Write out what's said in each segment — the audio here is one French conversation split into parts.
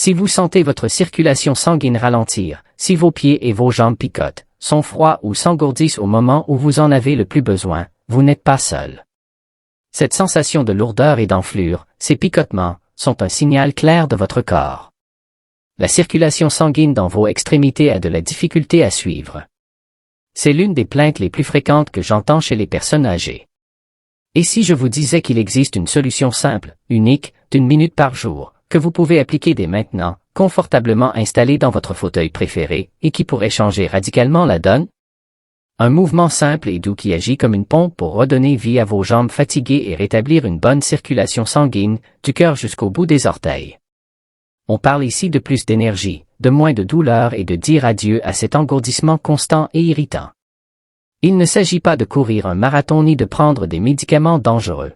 Si vous sentez votre circulation sanguine ralentir, si vos pieds et vos jambes picotent, sont froids ou s'engourdissent au moment où vous en avez le plus besoin, vous n'êtes pas seul. Cette sensation de lourdeur et d'enflure, ces picotements, sont un signal clair de votre corps. La circulation sanguine dans vos extrémités a de la difficulté à suivre. C'est l'une des plaintes les plus fréquentes que j'entends chez les personnes âgées. Et si je vous disais qu'il existe une solution simple, unique, d'1 minute par jour, que vous pouvez appliquer dès maintenant, confortablement installé dans votre fauteuil préféré, et qui pourrait changer radicalement la donne? Un mouvement simple et doux qui agit comme une pompe pour redonner vie à vos jambes fatiguées et rétablir une bonne circulation sanguine, du cœur jusqu'au bout des orteils. On parle ici de plus d'énergie, de moins de douleur et de dire adieu à cet engourdissement constant et irritant. Il ne s'agit pas de courir un marathon ni de prendre des médicaments dangereux.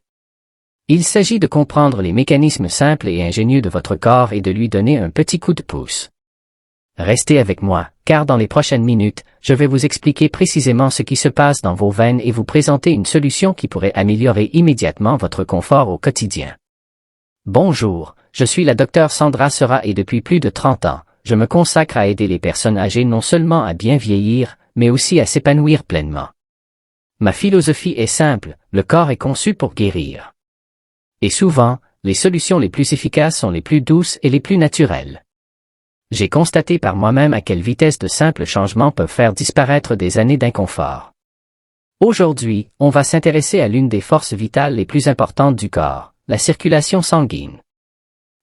Il s'agit de comprendre les mécanismes simples et ingénieux de votre corps et de lui donner un petit coup de pouce. Restez avec moi, car dans les prochaines minutes, je vais vous expliquer précisément ce qui se passe dans vos veines et vous présenter une solution qui pourrait améliorer immédiatement votre confort au quotidien. Bonjour, je suis la Dr Sandra Sera et depuis plus de 30 ans, je me consacre à aider les personnes âgées non seulement à bien vieillir, mais aussi à s'épanouir pleinement. Ma philosophie est simple, le corps est conçu pour guérir. Et souvent, les solutions les plus efficaces sont les plus douces et les plus naturelles. J'ai constaté par moi-même à quelle vitesse de simples changements peuvent faire disparaître des années d'inconfort. Aujourd'hui, on va s'intéresser à l'une des forces vitales les plus importantes du corps, la circulation sanguine.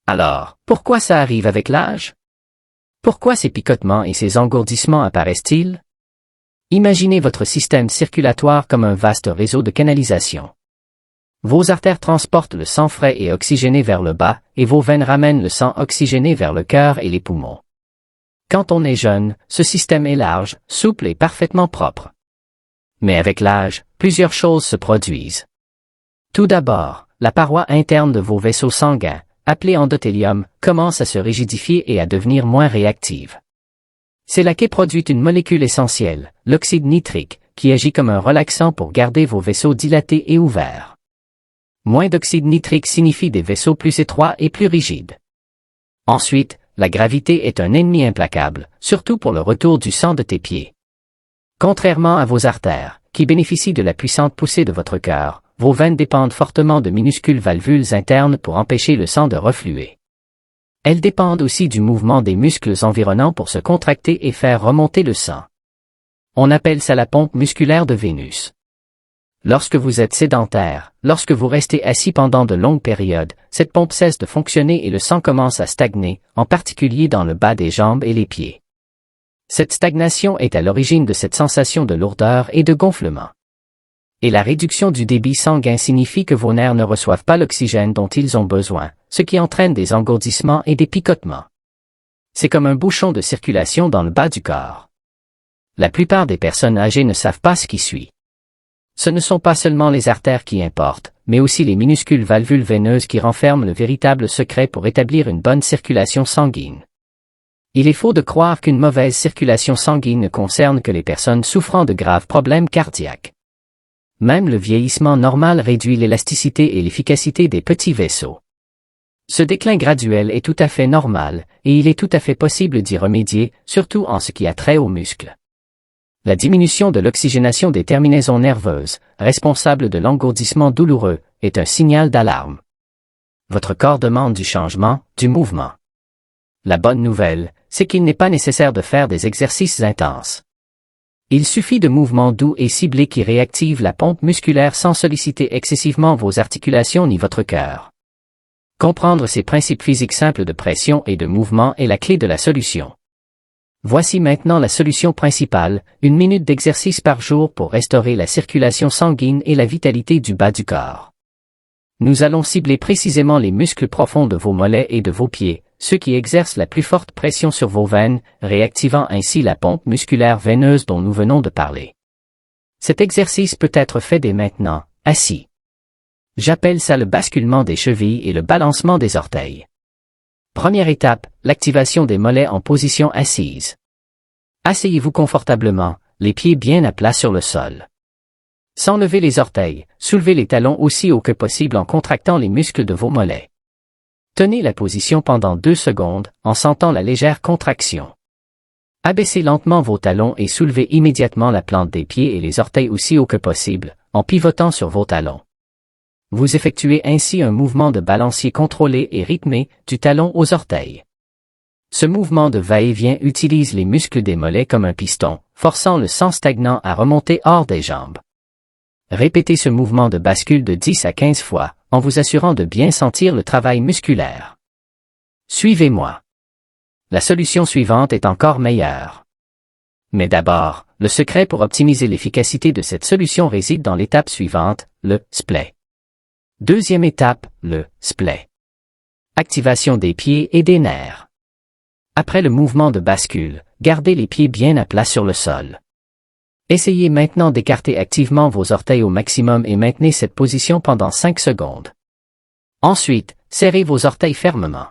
Alors, pourquoi ça arrive avec l'âge? Pourquoi ces picotements et ces engourdissements apparaissent-ils? Imaginez votre système circulatoire comme un vaste réseau de canalisation. Vos artères transportent le sang frais et oxygéné vers le bas, et vos veines ramènent le sang oxygéné vers le cœur et les poumons. Quand on est jeune, ce système est large, souple et parfaitement propre. Mais avec l'âge, plusieurs choses se produisent. Tout d'abord, la paroi interne de vos vaisseaux sanguins, appelée endothélium, commence à se rigidifier et à devenir moins réactive. C'est là qu'est produite une molécule essentielle, l'oxyde nitrique, qui agit comme un relaxant pour garder vos vaisseaux dilatés et ouverts. Moins d'oxyde nitrique signifie des vaisseaux plus étroits et plus rigides. Ensuite, la gravité est un ennemi implacable, surtout pour le retour du sang de tes pieds. Contrairement à vos artères, qui bénéficient de la puissante poussée de votre cœur, vos veines dépendent fortement de minuscules valvules internes pour empêcher le sang de refluer. Elles dépendent aussi du mouvement des muscles environnants pour se contracter et faire remonter le sang. On appelle ça la pompe musculaire de Vénus. Lorsque vous êtes sédentaire, lorsque vous restez assis pendant de longues périodes, cette pompe cesse de fonctionner et le sang commence à stagner, en particulier dans le bas des jambes et les pieds. Cette stagnation est à l'origine de cette sensation de lourdeur et de gonflement. Et la réduction du débit sanguin signifie que vos nerfs ne reçoivent pas l'oxygène dont ils ont besoin, ce qui entraîne des engourdissements et des picotements. C'est comme un bouchon de circulation dans le bas du corps. La plupart des personnes âgées ne savent pas ce qui suit. Ce ne sont pas seulement les artères qui importent, mais aussi les minuscules valvules veineuses qui renferment le véritable secret pour établir une bonne circulation sanguine. Il est faux de croire qu'une mauvaise circulation sanguine ne concerne que les personnes souffrant de graves problèmes cardiaques. Même le vieillissement normal réduit l'élasticité et l'efficacité des petits vaisseaux. Ce déclin graduel est tout à fait normal, et il est tout à fait possible d'y remédier, surtout en ce qui a trait aux muscles. La diminution de l'oxygénation des terminaisons nerveuses, responsable de l'engourdissement douloureux, est un signal d'alarme. Votre corps demande du changement, du mouvement. La bonne nouvelle, c'est qu'il n'est pas nécessaire de faire des exercices intenses. Il suffit de mouvements doux et ciblés qui réactivent la pompe musculaire sans solliciter excessivement vos articulations ni votre cœur. Comprendre ces principes physiques simples de pression et de mouvement est la clé de la solution. Voici maintenant la solution principale, 1 minute d'exercice par jour pour restaurer la circulation sanguine et la vitalité du bas du corps. Nous allons cibler précisément les muscles profonds de vos mollets et de vos pieds, ceux qui exercent la plus forte pression sur vos veines, réactivant ainsi la pompe musculaire veineuse dont nous venons de parler. Cet exercice peut être fait dès maintenant, assis. J'appelle ça le basculement des chevilles et le balancement des orteils. Première étape, l'activation des mollets en position assise. Asseyez-vous confortablement, les pieds bien à plat sur le sol. Sans lever les orteils, soulevez les talons aussi haut que possible en contractant les muscles de vos mollets. Tenez la position pendant 2 secondes, en sentant la légère contraction. Abaissez lentement vos talons et soulevez immédiatement la plante des pieds et les orteils aussi haut que possible, en pivotant sur vos talons. Vous effectuez ainsi un mouvement de balancier contrôlé et rythmé, du talon aux orteils. Ce mouvement de va-et-vient utilise les muscles des mollets comme un piston, forçant le sang stagnant à remonter hors des jambes. Répétez ce mouvement de bascule de 10 à 15 fois, en vous assurant de bien sentir le travail musculaire. Suivez-moi. La solution suivante est encore meilleure. Mais d'abord, le secret pour optimiser l'efficacité de cette solution réside dans l'étape suivante, le splay. Deuxième étape, le splay. Activation des pieds et des nerfs. Après le mouvement de bascule, gardez les pieds bien à plat sur le sol. Essayez maintenant d'écarter activement vos orteils au maximum et maintenez cette position pendant 5 secondes. Ensuite, serrez vos orteils fermement.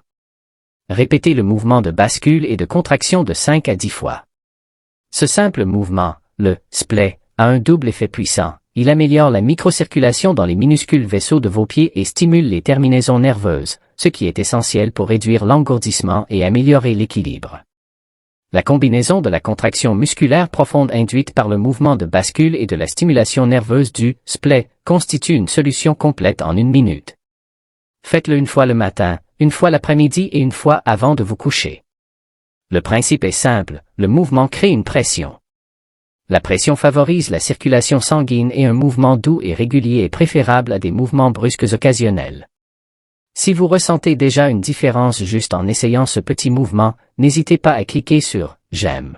Répétez le mouvement de bascule et de contraction de 5 à 10 fois. Ce simple mouvement, le splay, a un double effet puissant. Il améliore la microcirculation dans les minuscules vaisseaux de vos pieds et stimule les terminaisons nerveuses, ce qui est essentiel pour réduire l'engourdissement et améliorer l'équilibre. La combinaison de la contraction musculaire profonde induite par le mouvement de bascule et de la stimulation nerveuse du splay constitue une solution complète en 1 minute. Faites-le une fois le matin, une fois l'après-midi et une fois avant de vous coucher. Le principe est simple, le mouvement crée une pression. La pression favorise la circulation sanguine et un mouvement doux et régulier est préférable à des mouvements brusques occasionnels. Si vous ressentez déjà une différence juste en essayant ce petit mouvement, n'hésitez pas à cliquer sur « J'aime ».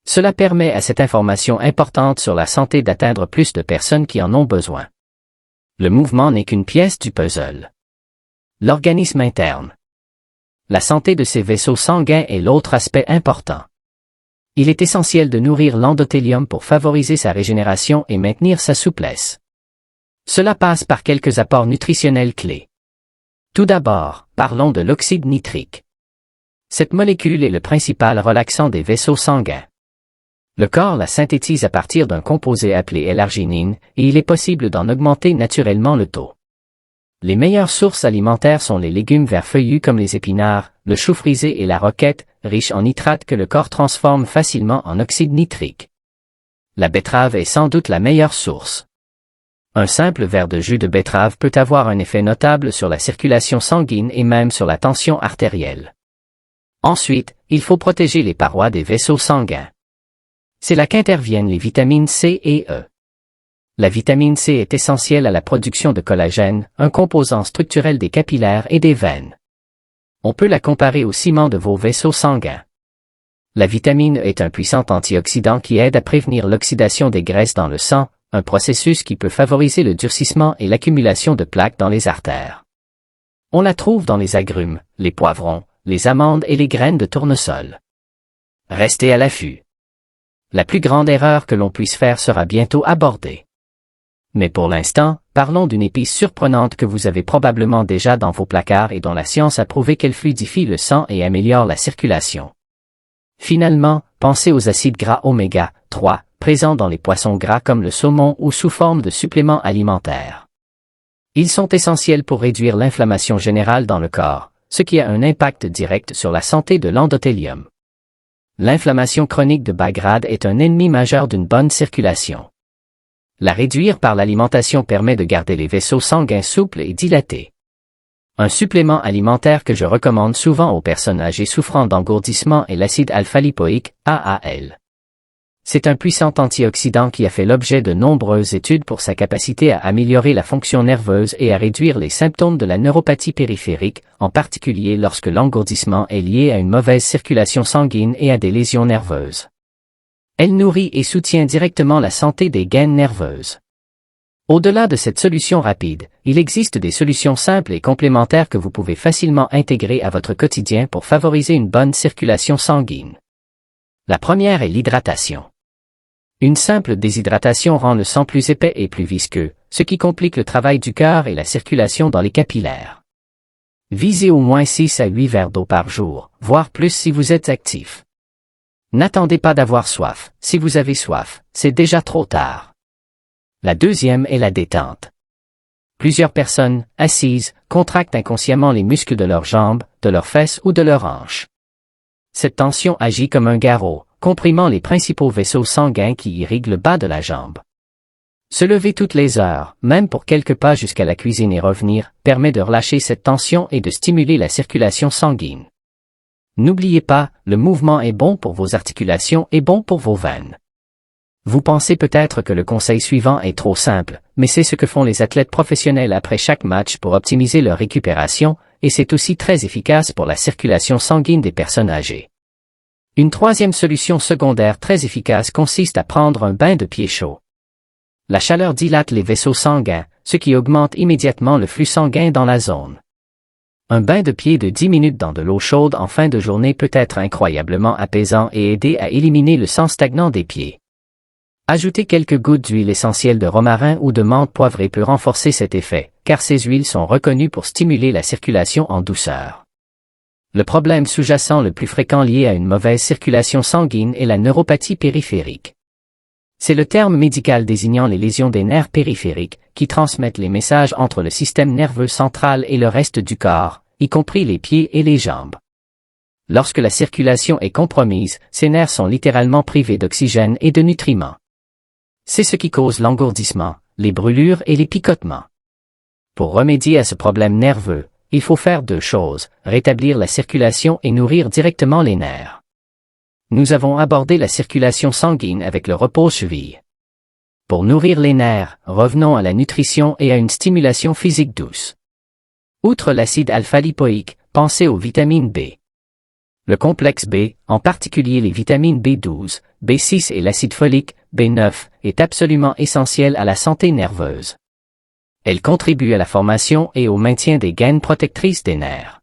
Cela permet à cette information importante sur la santé d'atteindre plus de personnes qui en ont besoin. Le mouvement n'est qu'une pièce du puzzle. L'organisme interne. La santé de ces vaisseaux sanguins est l'autre aspect important. Il est essentiel de nourrir l'endothélium pour favoriser sa régénération et maintenir sa souplesse. Cela passe par quelques apports nutritionnels clés. Tout d'abord, parlons de l'oxyde nitrique. Cette molécule est le principal relaxant des vaisseaux sanguins. Le corps la synthétise à partir d'un composé appelé L-arginine, et il est possible d'en augmenter naturellement le taux. Les meilleures sources alimentaires sont les légumes verts feuillus comme les épinards, le chou frisé et la roquette, riches en nitrates que le corps transforme facilement en oxyde nitrique. La betterave est sans doute la meilleure source. Un simple verre de jus de betterave peut avoir un effet notable sur la circulation sanguine et même sur la tension artérielle. Ensuite, il faut protéger les parois des vaisseaux sanguins. C'est là qu'interviennent les vitamines C et E. La vitamine C est essentielle à la production de collagène, un composant structurel des capillaires et des veines. On peut la comparer au ciment de vos vaisseaux sanguins. La vitamine E est un puissant antioxydant qui aide à prévenir l'oxydation des graisses dans le sang, un processus qui peut favoriser le durcissement et l'accumulation de plaques dans les artères. On la trouve dans les agrumes, les poivrons, les amandes et les graines de tournesol. Restez à l'affût. La plus grande erreur que l'on puisse faire sera bientôt abordée. Mais pour l'instant, parlons d'une épice surprenante que vous avez probablement déjà dans vos placards et dont la science a prouvé qu'elle fluidifie le sang et améliore la circulation. Finalement, pensez aux acides gras oméga 3, présents dans les poissons gras comme le saumon ou sous forme de suppléments alimentaires. Ils sont essentiels pour réduire l'inflammation générale dans le corps, ce qui a un impact direct sur la santé de l'endothélium. L'inflammation chronique de bas grade est un ennemi majeur d'une bonne circulation. La réduire par l'alimentation permet de garder les vaisseaux sanguins souples et dilatés. Un supplément alimentaire que je recommande souvent aux personnes âgées souffrant d'engourdissement est l'acide alpha-lipoïque, AAL. C'est un puissant antioxydant qui a fait l'objet de nombreuses études pour sa capacité à améliorer la fonction nerveuse et à réduire les symptômes de la neuropathie périphérique, en particulier lorsque l'engourdissement est lié à une mauvaise circulation sanguine et à des lésions nerveuses. Elle nourrit et soutient directement la santé des gaines nerveuses. Au-delà de cette solution rapide, il existe des solutions simples et complémentaires que vous pouvez facilement intégrer à votre quotidien pour favoriser une bonne circulation sanguine. La première est l'hydratation. Une simple déshydratation rend le sang plus épais et plus visqueux, ce qui complique le travail du cœur et la circulation dans les capillaires. Visez au moins 6 à 8 verres d'eau par jour, voire plus si vous êtes actif. N'attendez pas d'avoir soif, si vous avez soif, c'est déjà trop tard. La deuxième est la détente. Plusieurs personnes, assises, contractent inconsciemment les muscles de leurs jambes, de leurs fesses ou de leurs hanches. Cette tension agit comme un garrot, comprimant les principaux vaisseaux sanguins qui irriguent le bas de la jambe. Se lever toutes les heures, même pour quelques pas jusqu'à la cuisine et revenir, permet de relâcher cette tension et de stimuler la circulation sanguine. N'oubliez pas, le mouvement est bon pour vos articulations et bon pour vos veines. Vous pensez peut-être que le conseil suivant est trop simple, mais c'est ce que font les athlètes professionnels après chaque match pour optimiser leur récupération, et c'est aussi très efficace pour la circulation sanguine des personnes âgées. Une troisième solution secondaire très efficace consiste à prendre un bain de pieds chaud. La chaleur dilate les vaisseaux sanguins, ce qui augmente immédiatement le flux sanguin dans la zone. Un bain de pieds de 10 minutes dans de l'eau chaude en fin de journée peut être incroyablement apaisant et aider à éliminer le sang stagnant des pieds. Ajoutez quelques gouttes d'huile essentielle de romarin ou de menthe poivrée peut renforcer cet effet, car ces huiles sont reconnues pour stimuler la circulation en douceur. Le problème sous-jacent le plus fréquent lié à une mauvaise circulation sanguine est la neuropathie périphérique. C'est le terme médical désignant les lésions des nerfs périphériques, qui transmettent les messages entre le système nerveux central et le reste du corps, y compris les pieds et les jambes. Lorsque la circulation est compromise, ces nerfs sont littéralement privés d'oxygène et de nutriments. C'est ce qui cause l'engourdissement, les brûlures et les picotements. Pour remédier à ce problème nerveux, il faut faire deux choses, rétablir la circulation et nourrir directement les nerfs. Nous avons abordé la circulation sanguine avec le repose-cheville. Pour nourrir les nerfs, revenons à la nutrition et à une stimulation physique douce. Outre l'acide alpha-lipoïque, pensez aux vitamines B. Le complexe B, en particulier les vitamines B12, B6 et l'acide folique, B9, est absolument essentiel à la santé nerveuse. Elle contribue à la formation et au maintien des gaines protectrices des nerfs.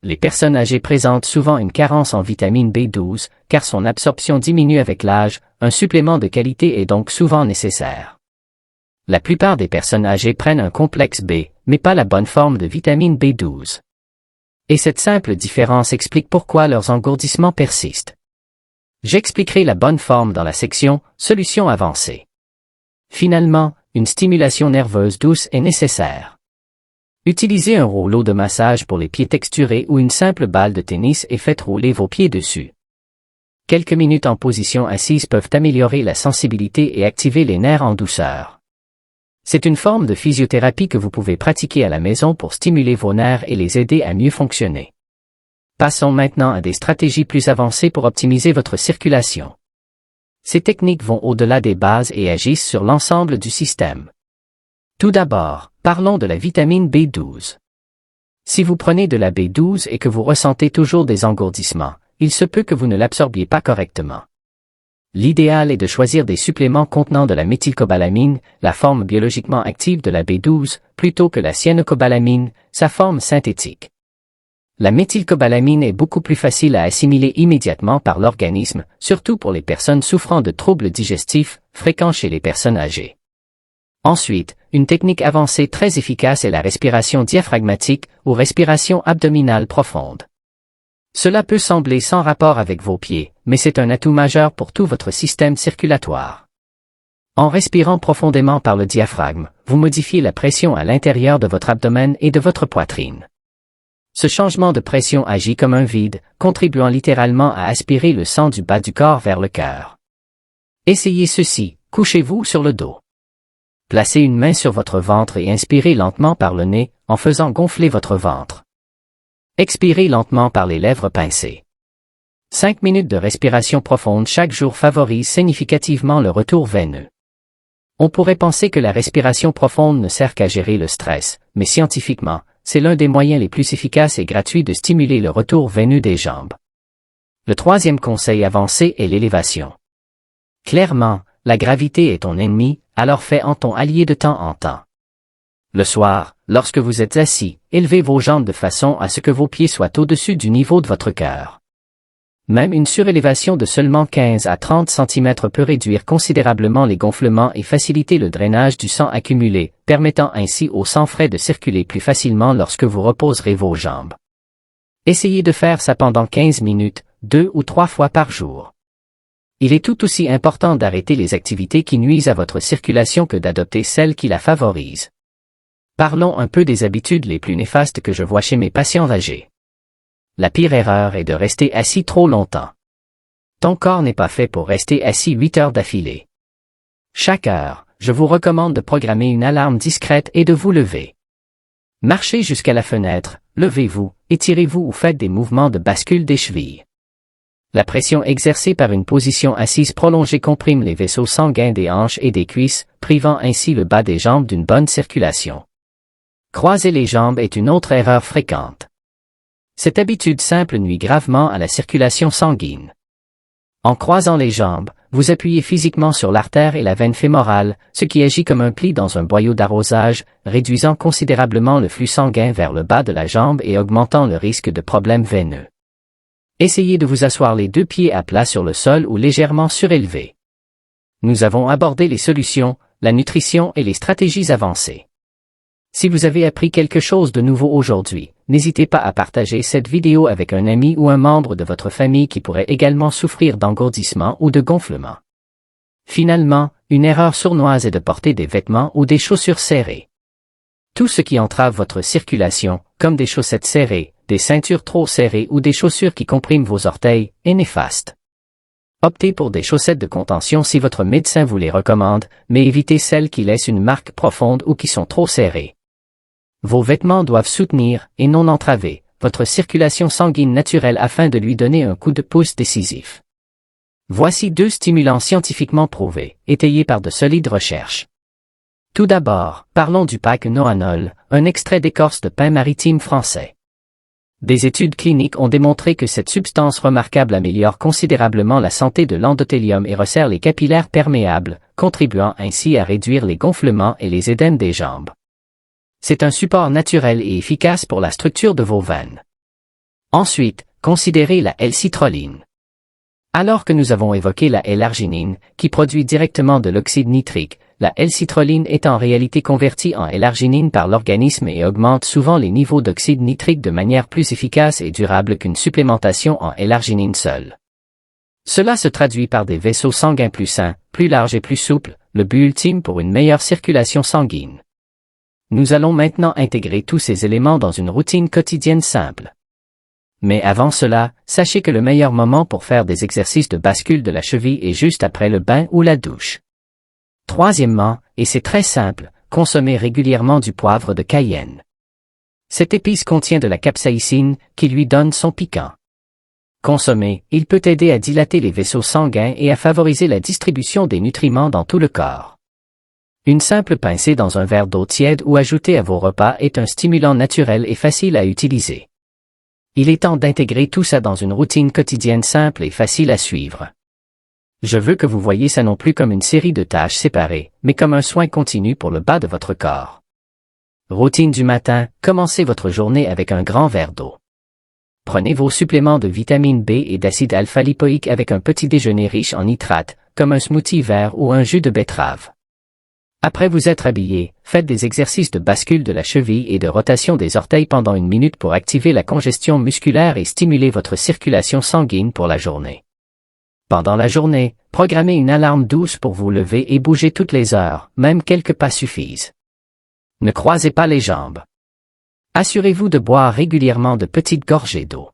Les personnes âgées présentent souvent une carence en vitamine B12, car son absorption diminue avec l'âge, un supplément de qualité est donc souvent nécessaire. La plupart des personnes âgées prennent un complexe B, mais pas la bonne forme de vitamine B12. Et cette simple différence explique pourquoi leurs engourdissements persistent. J'expliquerai la bonne forme dans la section « Solutions avancées ». Finalement, une stimulation nerveuse douce est nécessaire. Utilisez un rouleau de massage pour les pieds texturés ou une simple balle de tennis et faites rouler vos pieds dessus. Quelques minutes en position assise peuvent améliorer la sensibilité et activer les nerfs en douceur. C'est une forme de physiothérapie que vous pouvez pratiquer à la maison pour stimuler vos nerfs et les aider à mieux fonctionner. Passons maintenant à des stratégies plus avancées pour optimiser votre circulation. Ces techniques vont au-delà des bases et agissent sur l'ensemble du système. Tout d'abord, parlons de la vitamine B12. Si vous prenez de la B12 et que vous ressentez toujours des engourdissements, il se peut que vous ne l'absorbiez pas correctement. L'idéal est de choisir des suppléments contenant de la méthylcobalamine, la forme biologiquement active de la B12, plutôt que la cyanocobalamin, sa forme synthétique. La méthylcobalamine est beaucoup plus facile à assimiler immédiatement par l'organisme, surtout pour les personnes souffrant de troubles digestifs, fréquents chez les personnes âgées. Ensuite, une technique avancée très efficace est la respiration diaphragmatique ou respiration abdominale profonde. Cela peut sembler sans rapport avec vos pieds, mais c'est un atout majeur pour tout votre système circulatoire. En respirant profondément par le diaphragme, vous modifiez la pression à l'intérieur de votre abdomen et de votre poitrine. Ce changement de pression agit comme un vide, contribuant littéralement à aspirer le sang du bas du corps vers le cœur. Essayez ceci, couchez-vous sur le dos. Placez une main sur votre ventre et inspirez lentement par le nez, en faisant gonfler votre ventre. Expirez lentement par les lèvres pincées. 5 minutes de respiration profonde chaque jour favorise significativement le retour veineux. On pourrait penser que la respiration profonde ne sert qu'à gérer le stress, mais scientifiquement, c'est l'un des moyens les plus efficaces et gratuits de stimuler le retour veineux des jambes. Le troisième conseil avancé est l'élévation. Clairement, la gravité est ton ennemi, alors fais en ton allié de temps en temps. Le soir, lorsque vous êtes assis, élevez vos jambes de façon à ce que vos pieds soient au-dessus du niveau de votre cœur. Même une surélévation de seulement 15 à 30 cm peut réduire considérablement les gonflements et faciliter le drainage du sang accumulé, permettant ainsi au sang frais de circuler plus facilement lorsque vous reposerez vos jambes. Essayez de faire ça pendant 15 minutes, 2 ou 3 fois par jour. Il est tout aussi important d'arrêter les activités qui nuisent à votre circulation que d'adopter celles qui la favorisent. Parlons un peu des habitudes les plus néfastes que je vois chez mes patients âgés. La pire erreur est de rester assis trop longtemps. Ton corps n'est pas fait pour rester assis 8 heures d'affilée. Chaque heure, je vous recommande de programmer une alarme discrète et de vous lever. Marchez jusqu'à la fenêtre, levez-vous, étirez-vous ou faites des mouvements de bascule des chevilles. La pression exercée par une position assise prolongée comprime les vaisseaux sanguins des hanches et des cuisses, privant ainsi le bas des jambes d'une bonne circulation. Croiser les jambes est une autre erreur fréquente. Cette habitude simple nuit gravement à la circulation sanguine. En croisant les jambes, vous appuyez physiquement sur l'artère et la veine fémorale, ce qui agit comme un pli dans un boyau d'arrosage, réduisant considérablement le flux sanguin vers le bas de la jambe et augmentant le risque de problèmes veineux. Essayez de vous asseoir les 2 pieds à plat sur le sol ou légèrement surélevés. Nous avons abordé les solutions, la nutrition et les stratégies avancées. Si vous avez appris quelque chose de nouveau aujourd'hui, n'hésitez pas à partager cette vidéo avec un ami ou un membre de votre famille qui pourrait également souffrir d'engourdissement ou de gonflement. Finalement, une erreur sournoise est de porter des vêtements ou des chaussures serrées. Tout ce qui entrave votre circulation, comme des chaussettes serrées, des ceintures trop serrées ou des chaussures qui compriment vos orteils, est néfaste. Optez pour des chaussettes de contention si votre médecin vous les recommande, mais évitez celles qui laissent une marque profonde ou qui sont trop serrées. Vos vêtements doivent soutenir, et non entraver, votre circulation sanguine naturelle afin de lui donner un coup de pouce décisif. Voici 2 stimulants scientifiquement prouvés, étayés par de solides recherches. Tout d'abord, parlons du pack Noanol, un extrait d'écorce de pin maritime français. Des études cliniques ont démontré que cette substance remarquable améliore considérablement la santé de l'endothélium et resserre les capillaires perméables, contribuant ainsi à réduire les gonflements et les édèmes des jambes. C'est un support naturel et efficace pour la structure de vos veines. Ensuite, considérez la L-citrulline. Alors que nous avons évoqué la L-arginine, qui produit directement de l'oxyde nitrique, la L-citrulline est en réalité convertie en L-arginine par l'organisme et augmente souvent les niveaux d'oxyde nitrique de manière plus efficace et durable qu'une supplémentation en L-arginine seule. Cela se traduit par des vaisseaux sanguins plus sains, plus larges et plus souples, le but ultime pour une meilleure circulation sanguine. Nous allons maintenant intégrer tous ces éléments dans une routine quotidienne simple. Mais avant cela, sachez que le meilleur moment pour faire des exercices de bascule de la cheville est juste après le bain ou la douche. Troisièmement, et c'est très simple, consommez régulièrement du poivre de Cayenne. Cette épice contient de la capsaïcine, qui lui donne son piquant. Consommé, il peut aider à dilater les vaisseaux sanguins et à favoriser la distribution des nutriments dans tout le corps. Une simple pincée dans un verre d'eau tiède ou ajoutée à vos repas est un stimulant naturel et facile à utiliser. Il est temps d'intégrer tout ça dans une routine quotidienne simple et facile à suivre. Je veux que vous voyiez ça non plus comme une série de tâches séparées, mais comme un soin continu pour le bas de votre corps. Routine du matin, commencez votre journée avec un grand verre d'eau. Prenez vos suppléments de vitamine B et d'acide alpha-lipoïque avec un petit déjeuner riche en nitrates, comme un smoothie vert ou un jus de betterave. Après vous être habillé, faites des exercices de bascule de la cheville et de rotation des orteils pendant 1 minute pour activer la congestion musculaire et stimuler votre circulation sanguine pour la journée. Pendant la journée, programmez une alarme douce pour vous lever et bouger toutes les heures, même quelques pas suffisent. Ne croisez pas les jambes. Assurez-vous de boire régulièrement de petites gorgées d'eau.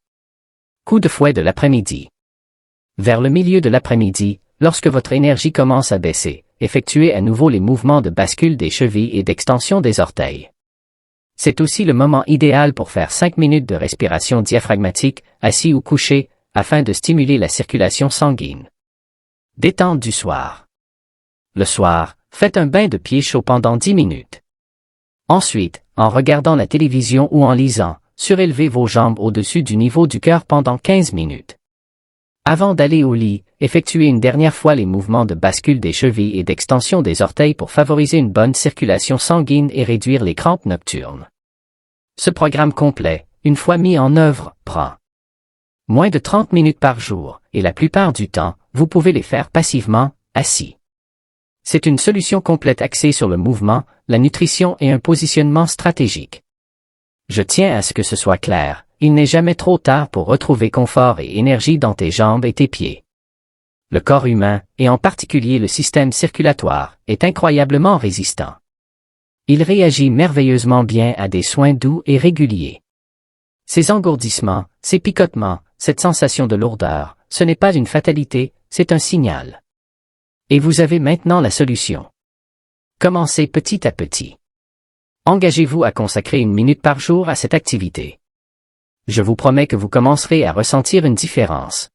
Coup de fouet de l'après-midi. Vers le milieu de l'après-midi, lorsque votre énergie commence à baisser, effectuez à nouveau les mouvements de bascule des chevilles et d'extension des orteils. C'est aussi le moment idéal pour faire 5 minutes de respiration diaphragmatique, assis ou couché, afin de stimuler la circulation sanguine. Détente du soir. Le soir, faites un bain de pieds chaud pendant 10 minutes. Ensuite, en regardant la télévision ou en lisant, surélevez vos jambes au-dessus du niveau du cœur pendant 15 minutes. Avant d'aller au lit, effectuez une dernière fois les mouvements de bascule des chevilles et d'extension des orteils pour favoriser une bonne circulation sanguine et réduire les crampes nocturnes. Ce programme complet, une fois mis en œuvre, prend moins de 30 minutes par jour, et la plupart du temps, vous pouvez les faire passivement, assis. C'est une solution complète axée sur le mouvement, la nutrition et un positionnement stratégique. Je tiens à ce que ce soit clair, il n'est jamais trop tard pour retrouver confort et énergie dans tes jambes et tes pieds. Le corps humain, et en particulier le système circulatoire, est incroyablement résistant. Il réagit merveilleusement bien à des soins doux et réguliers. Ces engourdissements, ces picotements, cette sensation de lourdeur, ce n'est pas une fatalité, c'est un signal. Et vous avez maintenant la solution. Commencez petit à petit. Engagez-vous à consacrer 1 minute par jour à cette activité. Je vous promets que vous commencerez à ressentir une différence.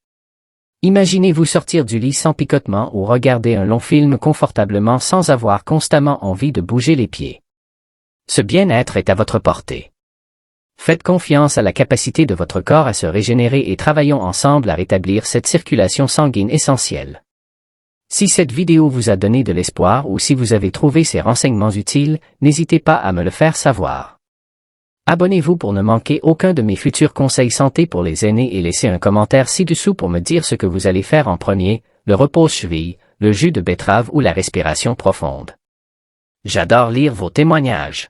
Imaginez-vous sortir du lit sans picotement ou regarder un long film confortablement sans avoir constamment envie de bouger les pieds. Ce bien-être est à votre portée. Faites confiance à la capacité de votre corps à se régénérer et travaillons ensemble à rétablir cette circulation sanguine essentielle. Si cette vidéo vous a donné de l'espoir ou si vous avez trouvé ces renseignements utiles, n'hésitez pas à me le faire savoir. Abonnez-vous pour ne manquer aucun de mes futurs conseils santé pour les aînés et laissez un commentaire ci-dessous pour me dire ce que vous allez faire en premier, le repose-cheville, le jus de betterave ou la respiration profonde. J'adore lire vos témoignages.